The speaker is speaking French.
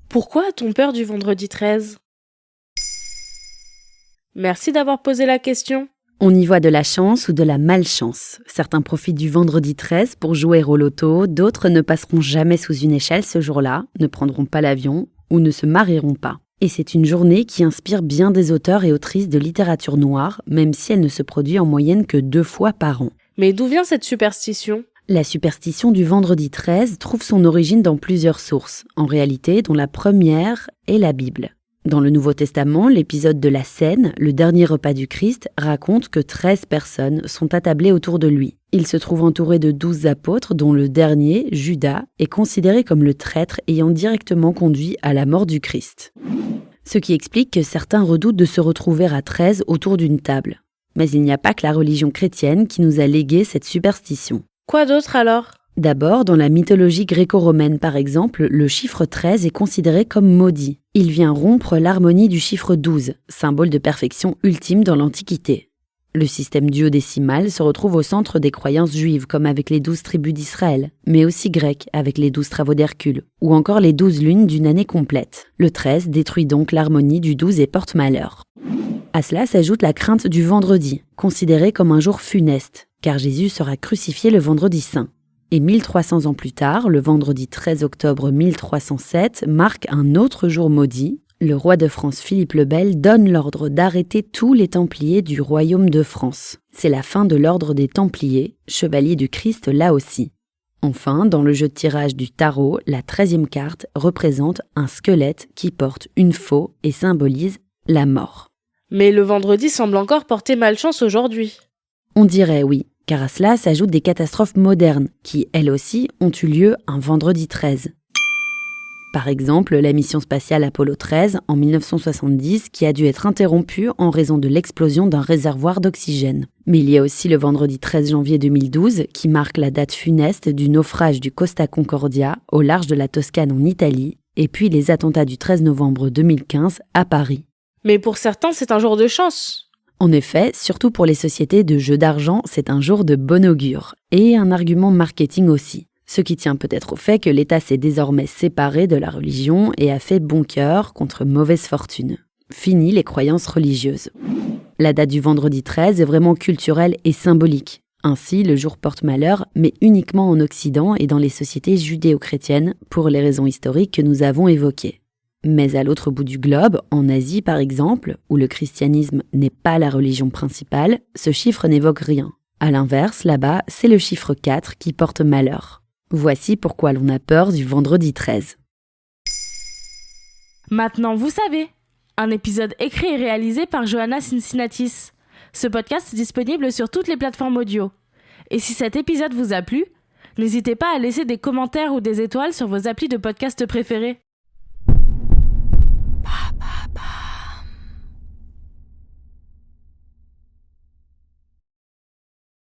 Pourquoi a-t-on peur du vendredi 13 ? Merci d'avoir posé la question. On y voit de la chance ou de la malchance. Certains profitent du vendredi 13 pour jouer au loto, d'autres ne passeront jamais sous une échelle ce jour-là, ne prendront pas l'avion ou ne se marieront pas. Et c'est une journée qui inspire bien des auteurs et autrices de littérature noire, même si elle ne se produit en moyenne que 2 fois par an. Mais d'où vient cette superstition ? La superstition du vendredi 13 trouve son origine dans plusieurs sources, en réalité dont la première est la Bible. Dans le Nouveau Testament, l'épisode de la Cène, le dernier repas du Christ, raconte que 13 personnes sont attablées autour de lui. Il se trouve entouré de 12 apôtres, dont le dernier, Judas, est considéré comme le traître ayant directement conduit à la mort du Christ. Ce qui explique que certains redoutent de se retrouver à 13 autour d'une table. Mais il n'y a pas que la religion chrétienne qui nous a légué cette superstition. Quoi d'autre alors ? D'abord, dans la mythologie gréco-romaine par exemple, le chiffre 13 est considéré comme maudit. Il vient rompre l'harmonie du chiffre 12, symbole de perfection ultime dans l'Antiquité. Le système duodécimal se retrouve au centre des croyances juives comme avec les 12 tribus d'Israël, mais aussi grecques avec les 12 travaux d'Hercule, ou encore les 12 lunes d'une année complète. Le 13 détruit donc l'harmonie du 12 et porte malheur. À cela s'ajoute la crainte du vendredi, considéré comme un jour funeste, car Jésus sera crucifié le vendredi saint. Et 1300 ans plus tard, le vendredi 13 octobre 1307 marque un autre jour maudit. Le roi de France Philippe le Bel donne l'ordre d'arrêter tous les Templiers du royaume de France. C'est la fin de l'ordre des Templiers, chevaliers du Christ là aussi. Enfin, dans le jeu de tirage du tarot, la 13e carte représente un squelette qui porte une faux et symbolise la mort. Mais le vendredi semble encore porter malchance aujourd'hui. On dirait oui. Car à cela s'ajoutent des catastrophes modernes, qui, elles aussi, ont eu lieu un vendredi 13. Par exemple, la mission spatiale Apollo 13, en 1970, qui a dû être interrompue en raison de l'explosion d'un réservoir d'oxygène. Mais il y a aussi le vendredi 13 janvier 2012, qui marque la date funeste du naufrage du Costa Concordia au large de la Toscane en Italie, et puis les attentats du 13 novembre 2015 à Paris. Mais pour certains, c'est un jour de chance. En effet, surtout pour les sociétés de jeux d'argent, c'est un jour de bon augure, et un argument marketing aussi. Ce qui tient peut-être au fait que l'État s'est désormais séparé de la religion et a fait bon cœur contre mauvaise fortune. Fini les croyances religieuses. La date du vendredi 13 est vraiment culturelle et symbolique. Ainsi, le jour porte malheur, mais uniquement en Occident et dans les sociétés judéo-chrétiennes, pour les raisons historiques que nous avons évoquées. Mais à l'autre bout du globe, en Asie par exemple, où le christianisme n'est pas la religion principale, ce chiffre n'évoque rien. À l'inverse, là-bas, c'est le chiffre 4 qui porte malheur. Voici pourquoi l'on a peur du vendredi 13. Maintenant, vous savez. Un épisode écrit et réalisé par Johanna Cincinnatis. Ce podcast est disponible sur toutes les plateformes audio. Et si cet épisode vous a plu, n'hésitez pas à laisser des commentaires ou des étoiles sur vos applis de podcast préférés.